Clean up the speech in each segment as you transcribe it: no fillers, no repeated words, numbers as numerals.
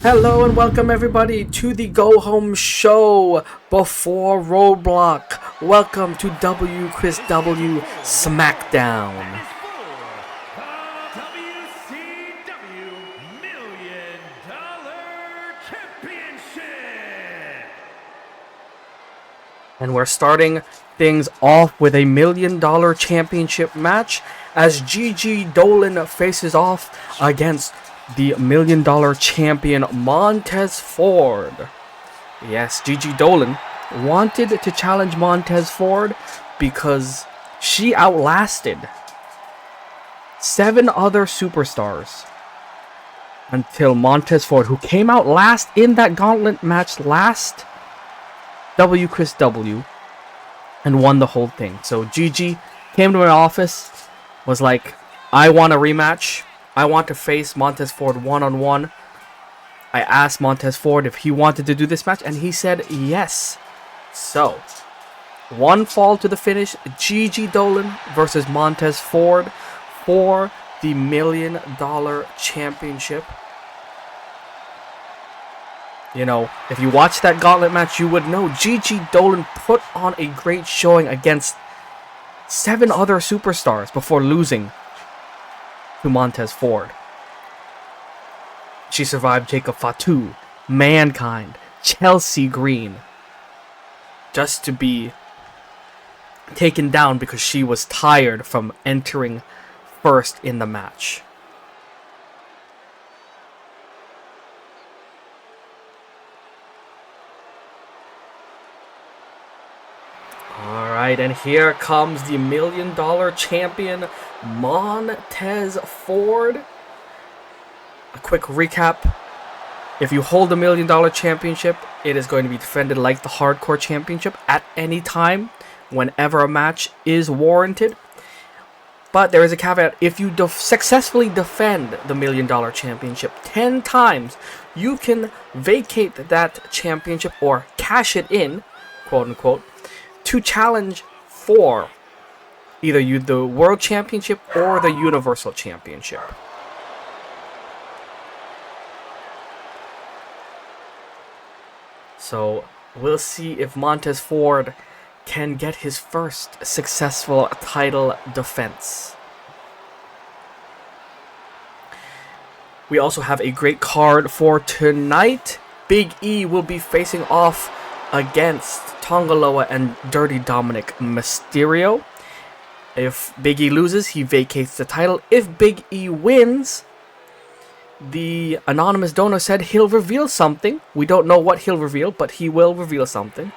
Hello and welcome everybody to the Go Home Show before Roadblock. Welcome to WchrisW Smackdown. WCW $1 Million Championship. And we're starting things off with a $1 Million Championship match as GiGi Dolin faces off against the $1 Million champion Montez Ford. Yes, GiGi Dolin wanted to challenge Montez Ford because she outlasted 7 other superstars until Montez Ford, who came out last in that gauntlet match last WchrisW, and won the whole thing. So GiGi came to my office, was like, I want a rematch. I want to face Montez Ford one-on-one. I asked Montez Ford if he wanted to do this match, and he said yes. So, one fall to the finish, GiGi Dolin versus Montez Ford for the $1 Million Championship. You know, if you watched that gauntlet match, you would know GiGi Dolin put on a great showing against 7 other superstars before losing to Montez Ford. She survived Jacob Fatu, Mankind, Chelsea Green, just to be taken down because she was tired from entering first in the match. Alright, and here comes the $1 Million champion, Montez Ford. A quick recap. If you hold the $1 Million championship, it is going to be defended like the Hardcore Championship at any time, whenever a match is warranted. But there is a caveat. If you successfully defend the $1 Million championship 10 times, you can vacate that championship or cash it in, quote unquote, to challenge for either the World Championship or the Universal Championship. So we'll see if Montez Ford can get his first successful title defense. We also have a great card for tonight. Big E will be facing off against Tonga and Dirty Dominik Mysterio. If Big E loses, he vacates the title. If Big E wins, the anonymous donor said he'll reveal something. We don't know what he'll reveal, but he will reveal something.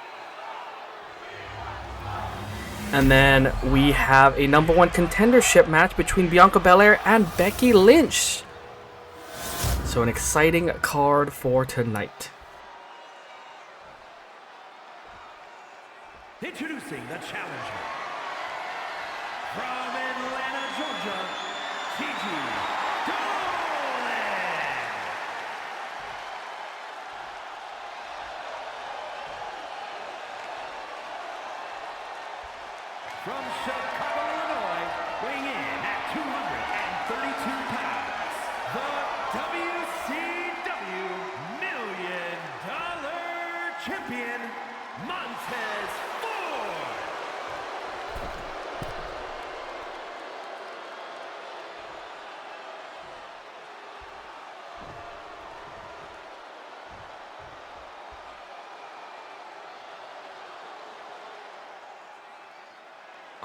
And then we have a #1 contendership match between Bianca Belair and Becky Lynch. So an exciting card for tonight. Introducing the challenger from Atlanta, Georgia, GiGi Dolin. From Chicago, Illinois, weighing in at 232 pounds, the WCW $1 Million champion, Montez Ford.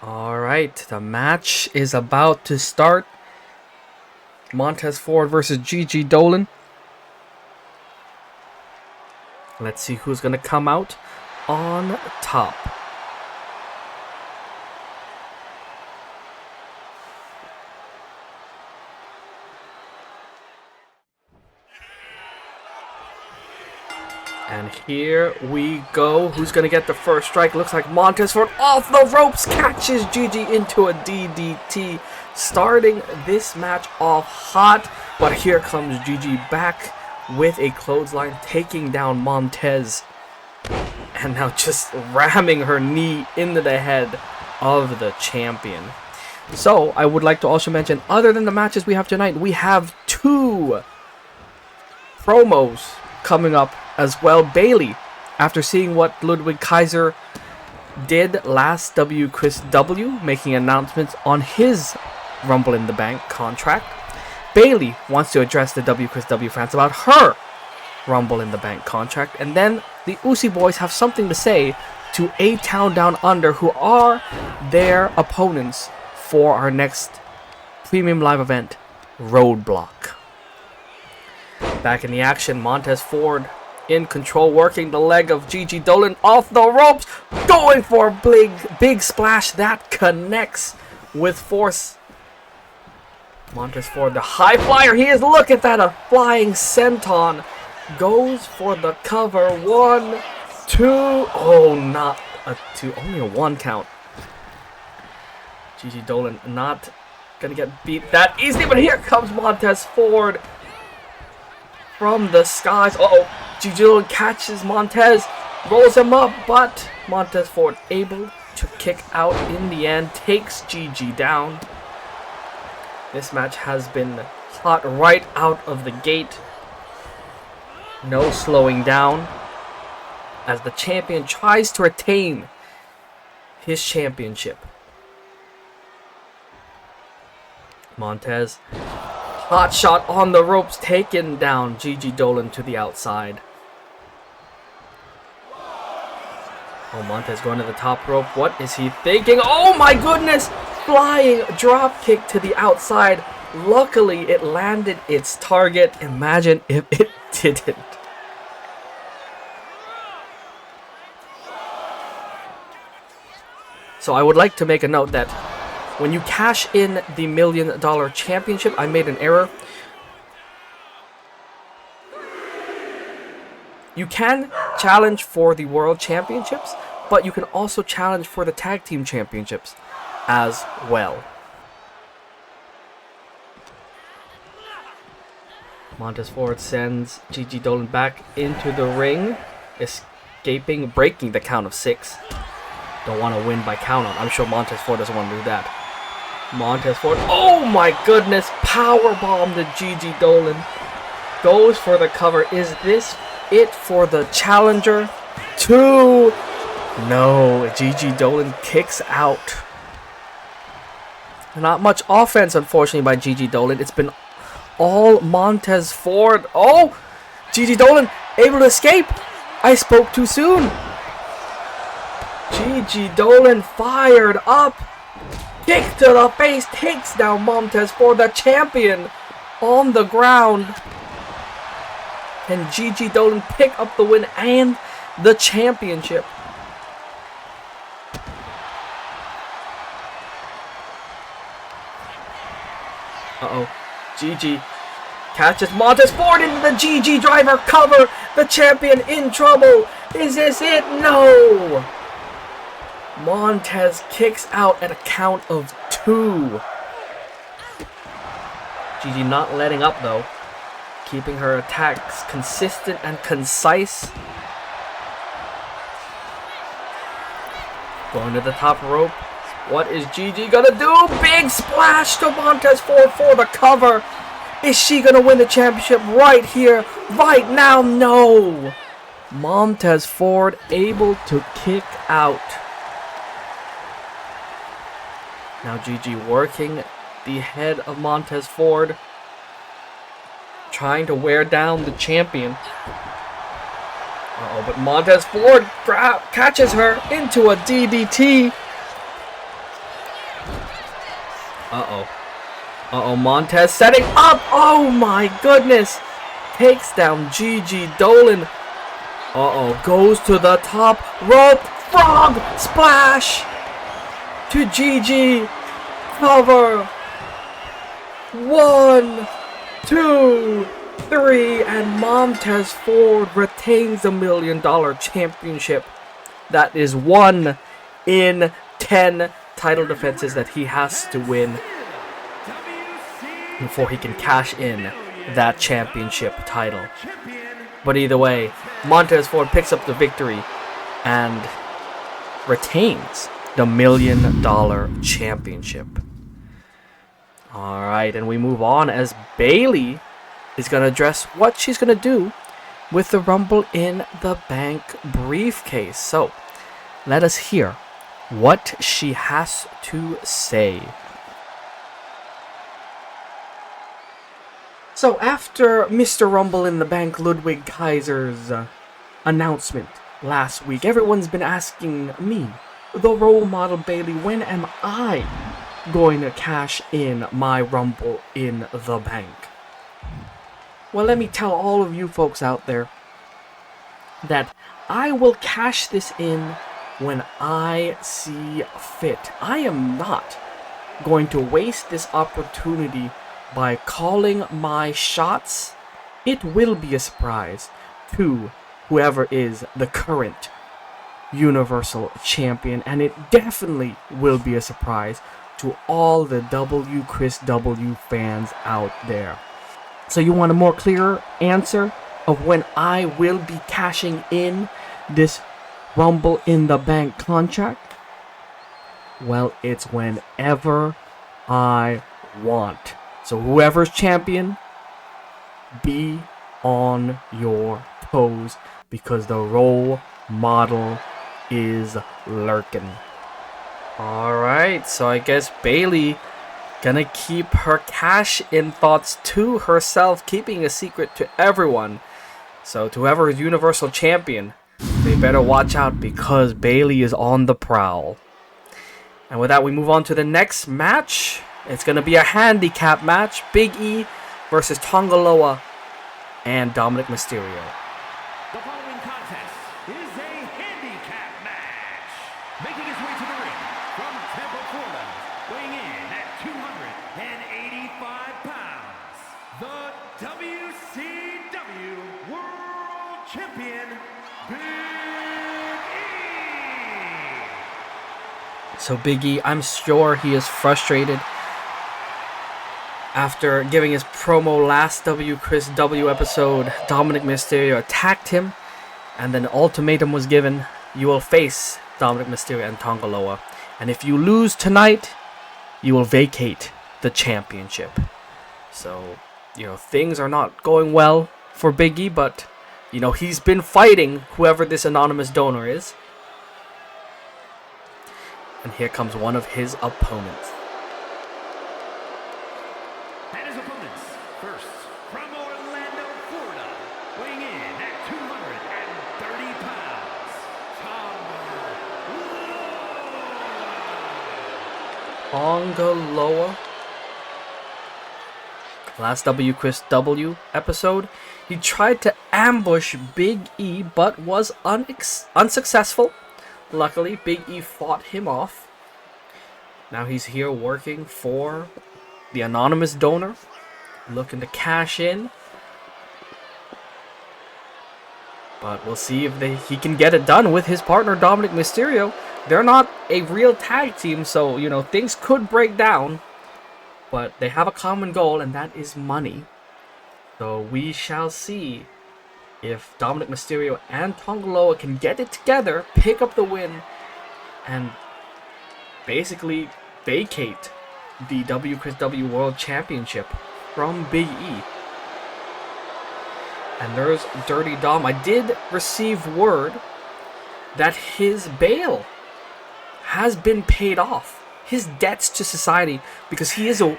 Alright, the match is about to start. Montez Ford versus GiGi Dolin. Let's see who's going to come out on top. And here we go. Who's going to get the first strike? Looks like Montez Ford off the ropes catches GiGi into a DDT, starting this match off hot. But here comes GiGi back with a clothesline, taking down Montez. And now just ramming her knee into the head of the champion. So, I would like to also mention, other than the matches we have tonight, we have 2 promos coming up as well. Bayley, after seeing what Ludwig Kaiser did last WchrisW, making announcements on his Rumble in the Bank contract, Bayley wants to address the WchrisW fans about her Rumble in the Bank contract, and then the Ucey Boyz have something to say to A-Town Down Under, who are their opponents for our next premium live event, Roadblock. Back in the action, Montez Ford in control, working the leg of GiGi Dolin off the ropes, going for a big splash that connects with force. Montez Ford, the high flyer, he is, look at that, a flying senton, goes for the cover. 1, 2, oh, not a 2, only a 1 count. GiGi Dolin not gonna get beat that easily, but here comes Montez Ford from the skies. GiGi Dolin catches Montez, rolls him up, but Montez Ford able to kick out in the end, takes GiGi down. This match has been hot right out of the gate. No slowing down as the champion tries to retain his championship. Montez, hot shot on the ropes, taken down. GiGi Dolin to the outside. Oh, Montez going to the top rope. What is he thinking? Oh my goodness! Flying drop kick to the outside. Luckily, it landed its target. Imagine if it didn't. So I would like to make a note that when you cash in the $1 Million Championship, I made an error. You can challenge for the World Championships, but you can also challenge for the Tag Team Championships as well. Montez Ford sends GiGi Dolin back into the ring, escaping, breaking the count of 6. Don't want to win by count out. I'm sure Montez Ford doesn't want to do that. Montez Ford, oh my goodness, powerbomb to GiGi Dolin. Goes for the cover. Is this it for the challenger? 2. No, GiGi Dolin kicks out. Not much offense, unfortunately, by GiGi Dolin. It's been all Montez Ford. Oh, GiGi Dolin able to escape. I spoke too soon. GiGi Dolin fired up. Kick to the face, takes down Montez Ford, the champion, on the ground. And GiGi Dolin pick up the win and the championship. GiGi catches Montez Ford into the GiGi driver cover. The champion in trouble. Is this it? No. Montez kicks out at a count of 2. GiGi not letting up though. Keeping her attacks consistent and concise. Going to the top rope. What is GiGi gonna do? Big splash to Montez Ford for the cover. Is she gonna win the championship right here, right now? No. Montez Ford able to kick out. Now GiGi working the head of Montez Ford, trying to wear down the champion. But Montez Ford catches her into a DDT. Montez setting up. Oh my goodness. Takes down GiGi Dolin. Goes to the top rope. Frog splash to GiGi. Cover. 1, 2, 3, and Montez Ford retains the $1 Million Championship. That is 1 in 10 title defenses that he has to win before he can cash in that championship title. But either way, Montez Ford picks up the victory and retains the $1 Million Championship. Alright, and we move on as Bayley is going to address what she's going to do with the Rumble in the Bank briefcase. So, let us hear what she has to say. So, after Mr. Rumble in the Bank Ludwig Kaiser's announcement last week, everyone's been asking me, the role model Bayley, when am I going to cash in my Rumble in the Bank? Well, let me tell all of you folks out there that I will cash this in when I see fit. I am not going to waste this opportunity by calling my shots. It will be a surprise to whoever is the current Universal Champion, and it definitely will be a surprise to all the WchrisW fans out there. So you want a more clearer answer of when I will be cashing in this Rumble in the Bank contract? Well, it's whenever I want. So whoever's champion, be on your toes, because the role model is lurking. Alright, so I guess Bayley gonna keep her cash-in thoughts to herself, keeping a secret to everyone. So to whoever is Universal Champion, they better watch out, because Bayley is on the prowl. And with that, we move on to the next match. It's gonna be a handicap match. Big E versus Tonga Loa and Dominik Mysterio. The following contest is a handicap match. Making his way to the ring from Tampa, Florida, weighing in at 285 pounds, the WCW World Champion, Big E. So Big E, I'm sure he is frustrated after giving his promo last WchrisW episode. Dominik Mysterio attacked him, and then an ultimatum was given. You will face Dominik Mysterio and Tonga Loa, and if you lose tonight, you will vacate the championship. So, things are not going well for Big E, but, he's been fighting whoever this anonymous donor is. And here comes one of his opponents. And his opponents, first, from Orlando, Florida, weighing in at 230 pounds, Tonga Loa. Last WchrisW episode, he tried to ambush Big E, but was unsuccessful. Luckily, Big E fought him off. Now he's here working for the anonymous donor, looking to cash in. But we'll see if he can get it done with his partner, Dominik Mysterio. They're not a real tag team, so, things could break down. But they have a common goal, and that is money. So we shall see if Dominik Mysterio and Tonga Loa can get it together, pick up the win, and basically vacate the WchrisW World Championship from Big E. And there's Dirty Dom. I did receive word that his bail has been paid off. His debts to society, because he is a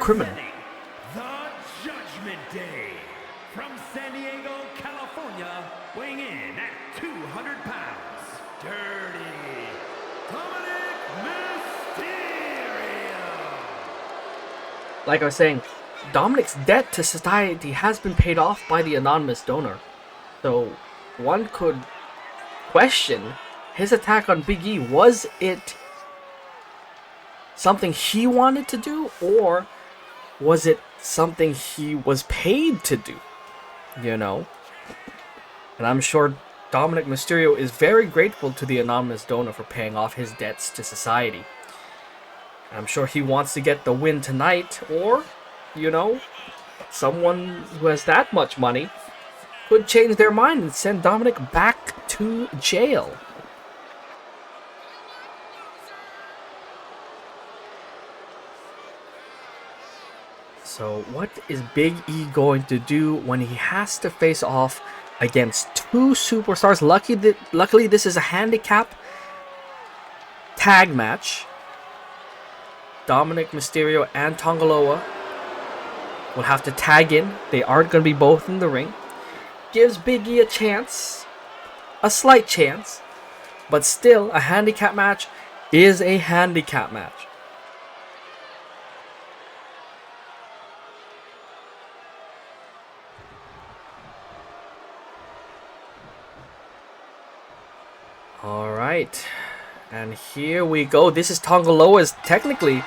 criminal. the Judgment Day, from San Diego, California, weighing in at 200 pounds, Dirty Dominik Mysterio. Like I was saying, Dominik's debt to society has been paid off by the anonymous donor. So one could question his attack on Big E. Was it something he wanted to do, or was it something he was paid to do? And I'm sure Dominik Mysterio is very grateful to the anonymous donor for paying off his debts to society. I'm sure he wants to get the win tonight, or, someone who has that much money could change their mind and send Dominik back to jail. So what is Big E going to do when he has to face off against two superstars? Luckily, this is a handicap tag match. Dominik, Mysterio, and Tonga Loa will have to tag in. They aren't going to be both in the ring. Gives Big E a chance. A slight chance. But still, a handicap match is a handicap match. Alright. And here we go. This is Tonga Loa's technically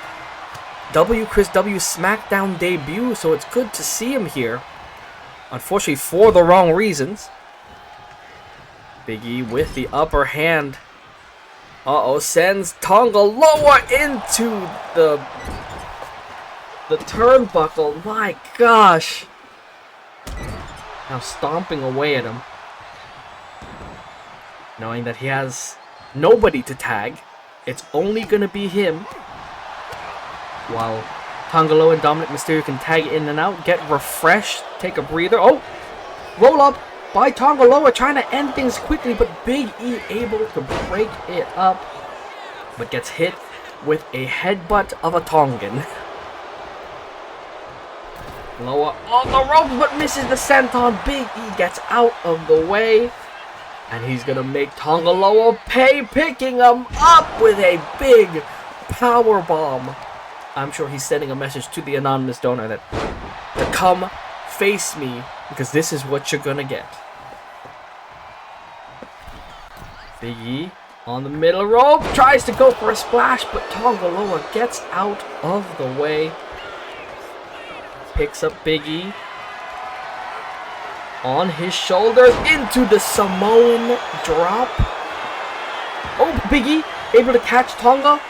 WchrisW Smackdown debut, so it's good to see him here. Unfortunately, for the wrong reasons. Big E with the upper hand. Sends Tonga Loa into the turnbuckle. My gosh. Now stomping away at him. Knowing that he has nobody to tag. It's only going to be him. While Tonga Loa and Dominik Mysterio can tag in and out, get refreshed, take a breather. Oh! Roll up by Tonga Loa, trying to end things quickly, but Big E able to break it up. But gets hit with a headbutt of a Tongan. Loa on the ropes, but misses the senton. Big E gets out of the way. And he's going to make Tonga Loa pay, picking him up with a big power bomb. I'm sure he's sending a message to the anonymous donor that to come face me, because this is what you're going to get. Big E on the middle rope, tries to go for a splash, but Tonga Loa gets out of the way. Picks up Big E on his shoulders into the Samoan drop. Oh, Big E able to catch Tonga,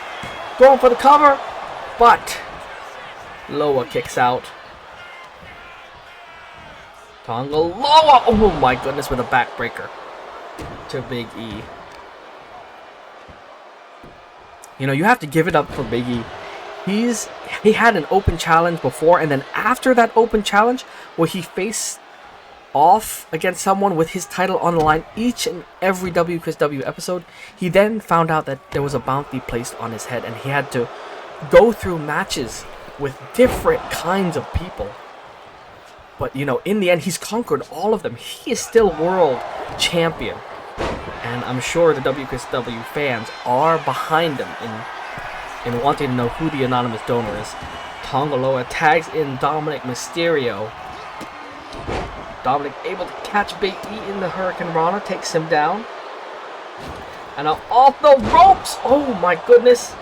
going for the cover, but Loa kicks out. Tonga Loa, oh my goodness, with a backbreaker to Big E. You know, you have to give it up for Big E. He had an open challenge before, and then after that open challenge, where he faced off against someone with his title on the line each and every WchrisW episode, he then found out that there was a bounty placed on his head, and he had to go through matches with different kinds of people. But, you know, in the end, he's conquered all of them. He is still world champion. And I'm sure the WchrisW fans are behind him in wanting to know who the anonymous donor is. Tonga Loa tags in Dominik Mysterio. Dominik able to catch Big E in the Hurricane Rana, takes him down. And now off the ropes! Oh my goodness!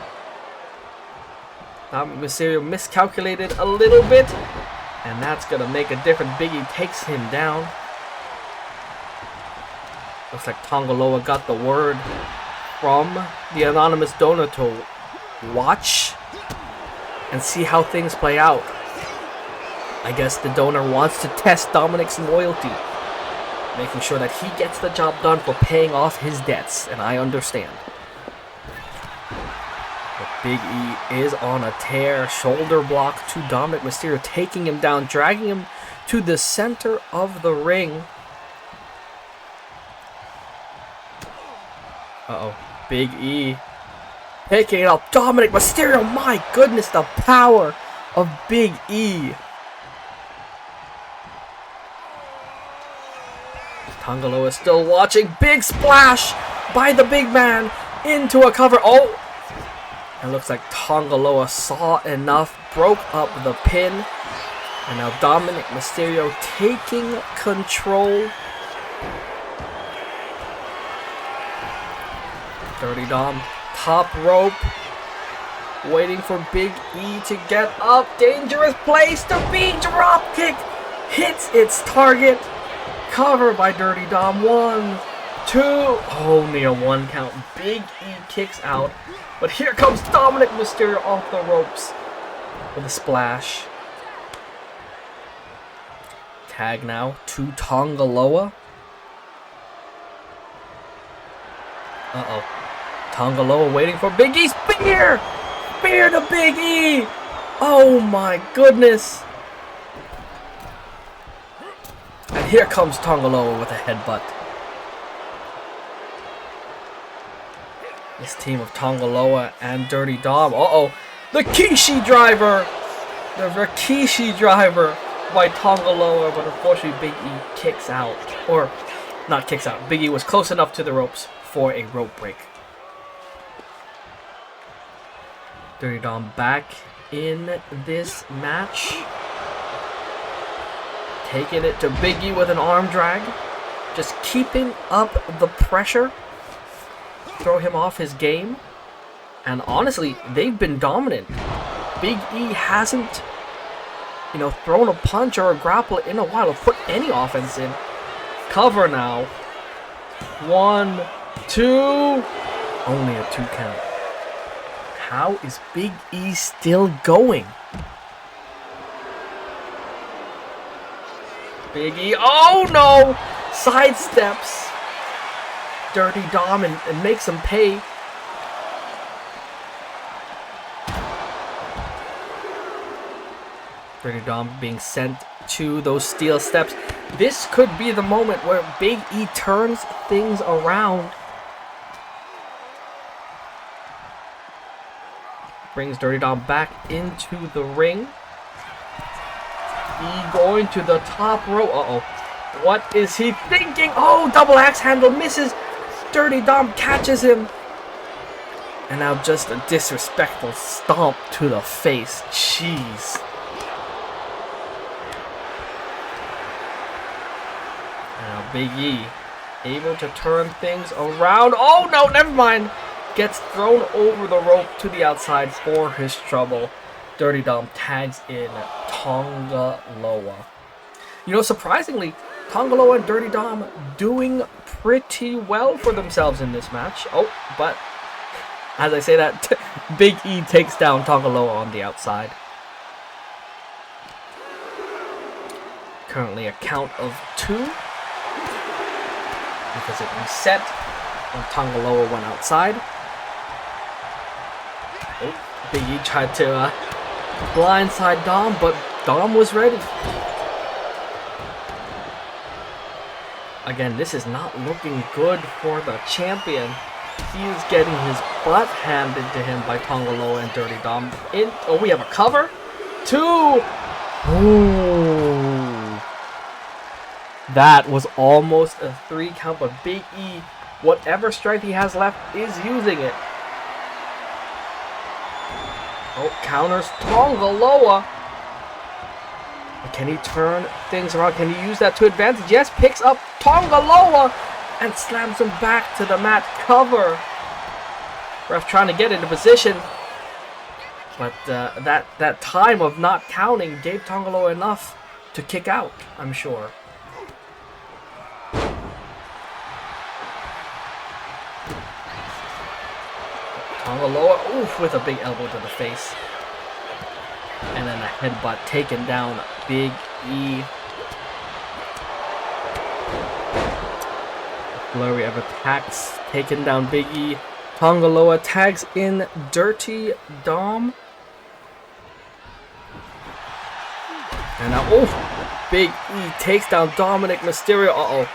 Dominik Mysterio miscalculated a little bit, and that's gonna make a difference. Big E takes him down. Looks like Tonga Loa got the word from the anonymous donor to watch and see how things play out. I guess the donor wants to test Dominik's loyalty, making sure that he gets the job done for paying off his debts, and I understand. But Big E is on a tear. Shoulder block to Dominik Mysterio, taking him down, dragging him to the center of the ring. Big E picking up Dominik Mysterio. My goodness, the power of Big E. Tonga Loa is still watching. Big splash by the big man into a cover. Oh! It looks like Tonga Loa saw enough, broke up the pin. And now Dominik Mysterio taking control. Dirty Dom, top rope. Waiting for Big E to get up. Dangerous place to be. Drop kick hits its target. Cover by Dirty Dom. 1, 2. Only a 1 count. Big E kicks out. But here comes Dominik Mysterio off the ropes with a splash. Tag now to Tonga Loa. Tonga Loa waiting for Big E. Spear! Spear to Big E! Oh my goodness. here comes Tonga Loa with a headbutt. This team of Tonga Loa and Dirty Dom. Uh-oh. The Kishi driver. The Rikishi driver by Tonga Loa. But unfortunately, Big E kicks out. Or, not kicks out. Big E was close enough to the ropes for a rope break. Dirty Dom back in this match. Taking it to Big E with an arm drag. Just keeping up the pressure. Throw him off his game. And honestly, they've been dominant. Big E hasn't, thrown a punch or a grapple in a while, or put any offense in. Cover now. 1, 2. Only a 2 count. How is Big E still going? Big E, oh no! Sidesteps Dirty Dom and makes him pay. Dirty Dom being sent to those steel steps. This could be the moment where Big E turns things around. Brings Dirty Dom back into the ring. E going to the top row. Uh-oh. What is he thinking? Oh, double axe handle misses. Dirty Dom catches him. And now just a disrespectful stomp to the face. Jeez. Now Big E able to turn things around. Oh no, never mind. Gets thrown over the rope to the outside for his trouble. Dirty Dom tags in Tonga Loa. Surprisingly, Tonga Loa and Dirty Dom doing pretty well for themselves in this match. Oh, but as I say that, Big E takes down Tonga Loa on the outside. Currently a count of 2. Because it reset when Tonga Loa went outside. Oh, Big E tried to blindside Dom, but Dom was ready. Again, this is not looking good for the champion. He is getting his butt handed to him by Tonga Loa and Dirty Dom. Oh, we have a cover. 2. Ooh. That was almost a 3 count, but Big E, whatever strength he has left, is using it. Oh, counters Tonga Loa. Can he turn things around? Can he use that to advantage? Yes, picks up Tonga Loa and slams him back to the mat. Cover. Ref trying to get into position. But that time of not counting gave Tonga Loa enough to kick out, I'm sure. Tonga Loa, oof, with a big elbow to the face. And then a headbutt taken down Big E. Flurry of attacks taken down Big E. Tonga Loa tags in Dirty Dom. And now, oh, Big E takes down Dominik Mysterio. Uh-oh.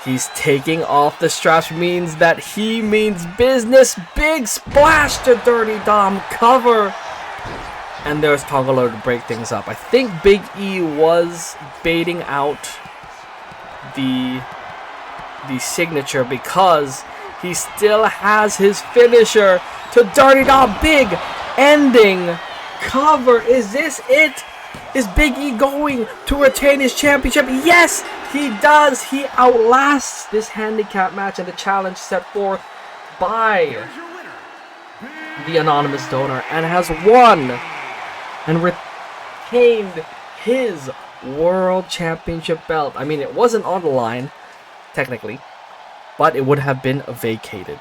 He's taking off the straps, means that he means business. Big splash to Dirty Dom. Cover. And there's Tonga Loa to break things up. I think Big E was baiting out the signature because he still has his finisher to Dirty Dom. Big ending cover. Is this it? Is Big E going to retain his championship? Yes, he does. He outlasts this handicap match and the challenge set forth by the anonymous donor and has won and retained his world championship belt. I mean, it wasn't on the line, technically, but it would have been vacated.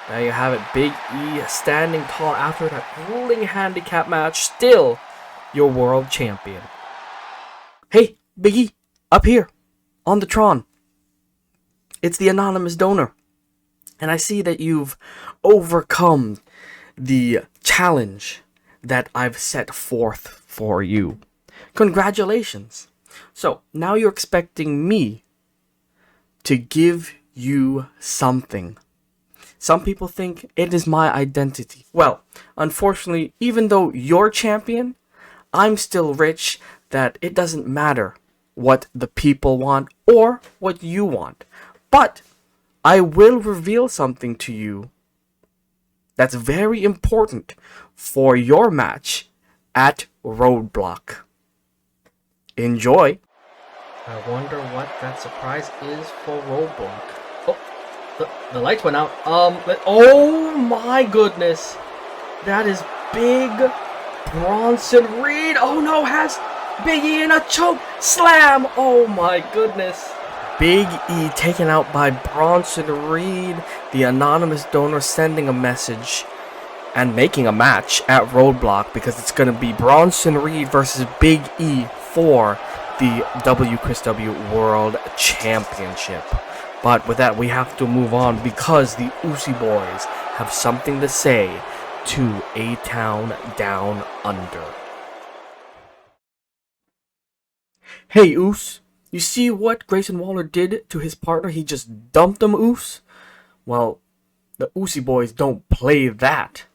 There you have it. Big E standing tall after that grueling handicap match, still your world champion. Hey, Big E, up here on the Tron. It's the anonymous donor. And I see that you've overcome the challenge that I've set forth for you. Congratulations. So, now you're expecting me to give you something. Some people think it is my identity. Well, unfortunately, even though you're champion, I'm still rich that it doesn't matter what the people want or what you want. But I will reveal something to you that's very important for your match at Roadblock. Enjoy! I wonder what that surprise is for Roadblock. Oh, the lights went out. Oh my goodness. That is big Bronson Reed. Oh no, has Big E in a choke slam. Oh my goodness. Big E taken out by Bronson Reed. The anonymous donor sending a message and making a match at Roadblock because it's going to be Bronson Reed versus Big E for the WchrisW World Championship. But with that, we have to move on because the Ucey Boyz have something to say to A-Town Down Under. Hey, Uce. You see what Grayson Waller did to his partner? He just dumped him, Uce? Well, the Ucey Boyz don't play that.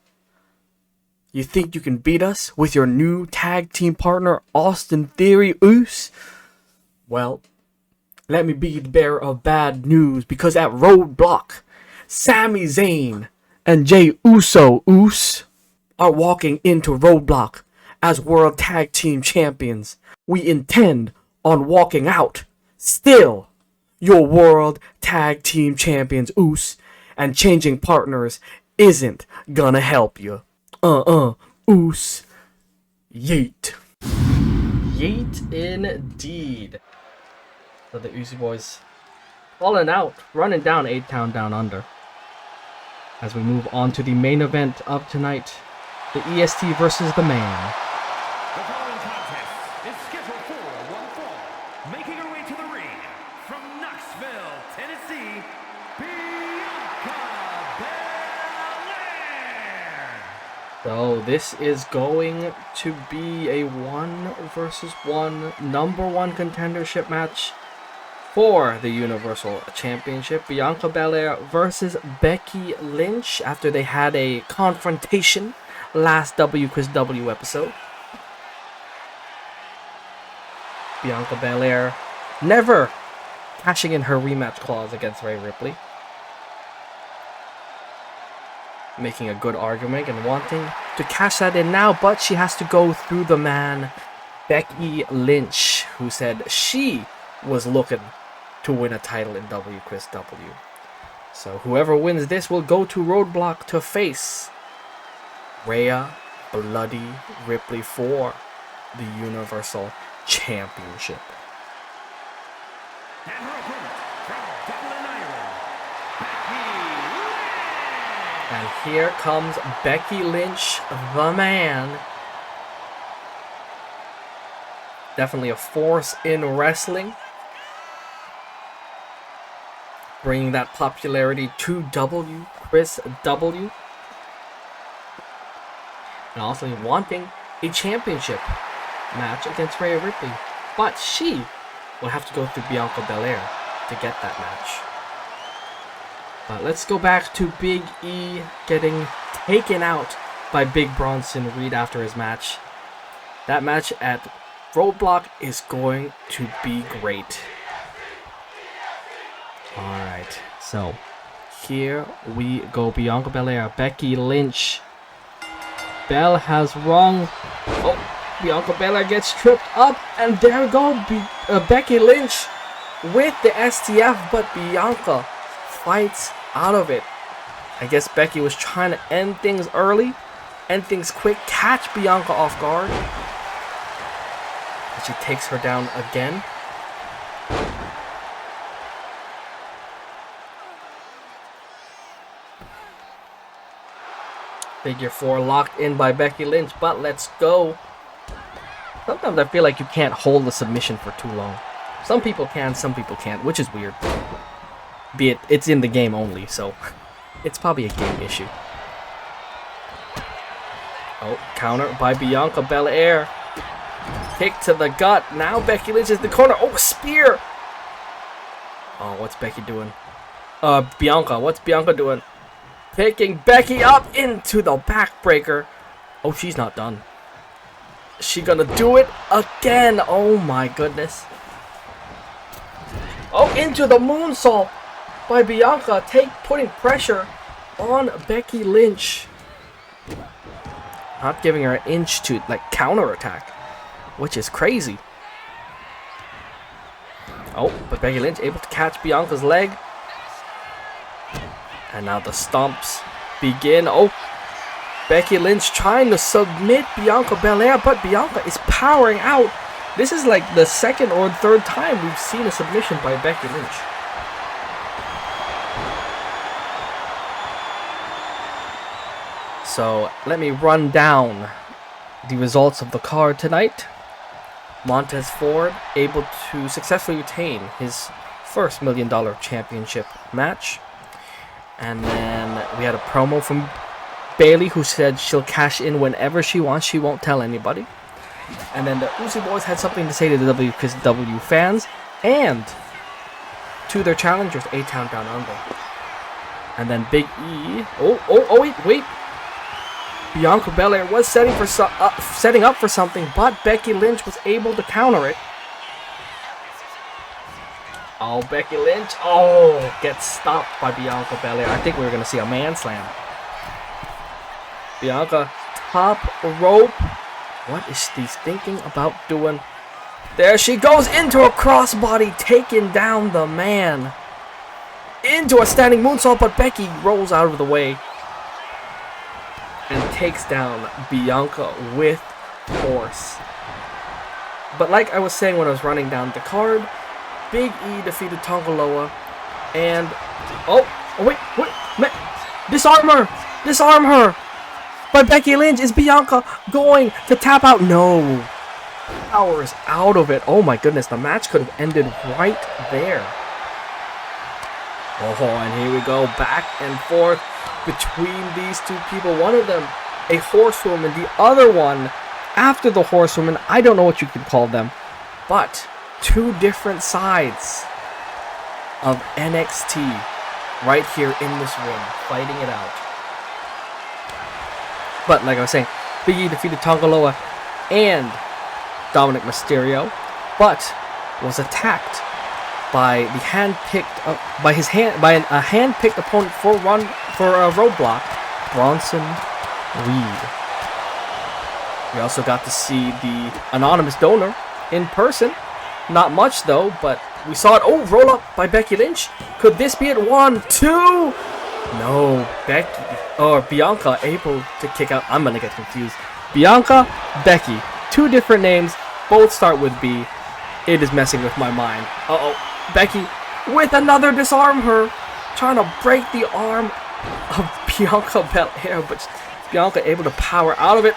You think you can beat us with your new tag team partner, Austin Theory, Uce? Well, let me be the bearer of bad news, because at Roadblock, Sami Zayn and Jey Uso, Uce, are walking into Roadblock as World Tag Team Champions. We intend on walking out still your World Tag Team Champions, Uce, and changing partners isn't gonna help you. Uce. Yeet. Yeet indeed. So the Ucey Boyz falling out, running down A-Town Down Under. As we move on to the main event of tonight, the EST versus the Man. The following contest is scheduled for one fall. Making her way to the ring from Knoxville, Tennessee, Bianca Belair. So this is going to be a 1 versus 1 number 1 contendership match for the Universal Championship. Bianca Belair versus Becky Lynch after they had a confrontation last WchrisW episode. Bianca Belair never cashing in her rematch clause against Rhea Ripley. Making a good argument and wanting to cash that in now, but she has to go through the man, Becky Lynch, who said she was looking to win a title in WchrisW. So whoever wins this will go to Roadblock to face Rhea Bloody Ripley for the Universal Championship. And her opponent from Dublin, Ireland, Becky Lynch. And here comes Becky Lynch, the Man. Definitely a force in wrestling. Bringing that popularity to ChrisW. And also wanting a championship match against Rhea Ripley. But she will have to go through Bianca Belair to get that match. But let's go back to Big E getting taken out by Big Bronson Reed after his match. That match at Roadblock is going to be great. Alright, so here we go. Bianca Belair, Becky Lynch. Bell has rung. Oh, Bianca Belair gets tripped up, and there we go. Becky Lynch with the STF, but Bianca fights out of it. I guess Becky was trying to end things early, end things quick, catch Bianca off guard. And she takes her down again. Figure 4 locked in by Becky Lynch, but let's go. Sometimes I feel like you can't hold the submission for too long. Some people can, some people can't, which is weird. Be it, it's in the game only, so it's probably a game issue. Oh, counter by Bianca Belair. Kick to the gut. Now Becky Lynch is in the corner. Oh, spear. Oh, what's Becky doing? Bianca. What's Bianca doing? Picking Becky up into the backbreaker. Oh, she's not done. Is she gonna do it again? Oh my goodness. Oh, into the moonsault by Bianca. Putting pressure on Becky Lynch. Not giving her an inch to like counterattack, which is crazy. Oh, but Becky Lynch able to catch Bianca's leg. And now the stomps begin. Oh, Becky Lynch trying to submit Bianca Belair, but Bianca is powering out. This is like the second or third time we've seen a submission by Becky Lynch. So let me run down the results of the card tonight. Montez Ford able to successfully retain his first $1 Million Championship match. And then we had a promo from Bayley, who said she'll cash in whenever she wants. She won't tell anybody. And then the Ucey Boyz had something to say to the WchrisW fans and to their challengers, A-Town Down Under. And then Big E. Wait. Bianca Belair was setting up for something, but Becky Lynch was able to counter it. Oh, Becky Lynch. Oh, gets stopped by Bianca Belair. I think we were going to see a man slam. Bianca, top rope. What is she thinking about doing? There she goes into a crossbody, taking down the man. Into a standing moonsault, but Becky rolls out of the way and takes down Bianca with force. But like I was saying when I was running down the card, Big E defeated Tonga and disarm her. But Becky Lynch, is Bianca going to tap out? No. Powers out of it. Oh my goodness, the match could have ended right there. Oh, and here we go, back and forth between these two people. One of them a horsewoman, the other one after the horsewoman. I don't know what you could call them, but two different sides of NXT right here in this ring, fighting it out. But like I was saying, Big E defeated Tonga and Dominik Mysterio, but was attacked by a hand-picked opponent for a Roadblock, Bronson Reed. We also got to see the anonymous donor in person. Not much though, but we saw it. Oh, roll up by Becky Lynch. Could this be it? 1, 2. No, Bianca able to kick out. I'm gonna get confused. Bianca, Becky, two different names, both start with B. It is messing with my mind. Becky with another disarm her, trying to break the arm of Bianca Belair, but Bianca able to power out of it.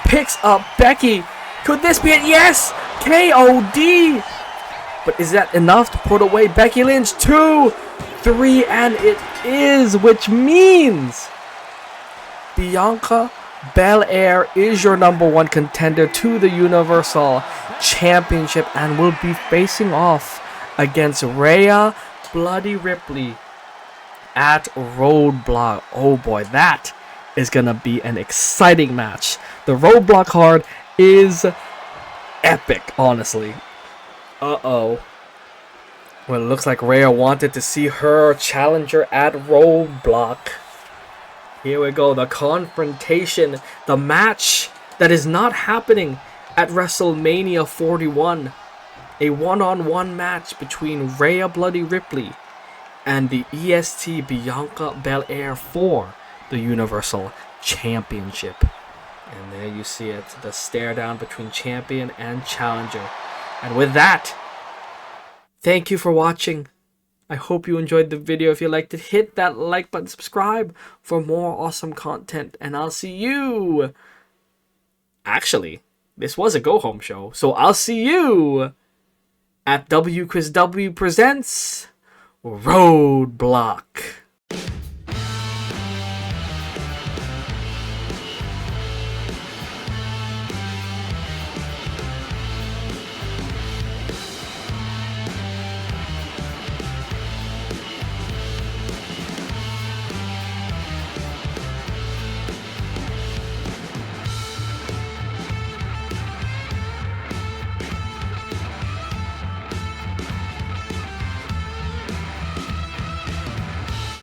Picks up Becky. Could this be it? Yes! KOD! But is that enough to put away Becky Lynch? 2, 3, and it is, which means Bianca Belair is your #1 contender to the Universal Championship and will be facing off against Rhea Bloody Ripley at Roadblock. Oh boy, that is gonna be an exciting match. The Roadblock card is epic, honestly. Well, it looks like Rhea wanted to see her challenger at Roadblock. Here we go, the confrontation, the match that is not happening at WrestleMania 41. A one-on-one match between Rhea Bloody Ripley and the EST Bianca Belair for the Universal Championship. And there you see it, the stare down between champion and challenger. And with that, thank you for watching. I hope you enjoyed the video. If you liked it, hit that like button, subscribe for more awesome content, and I'll see you. Actually, this was a go-home show, so I'll see you at WchrisW Presents Roadblock.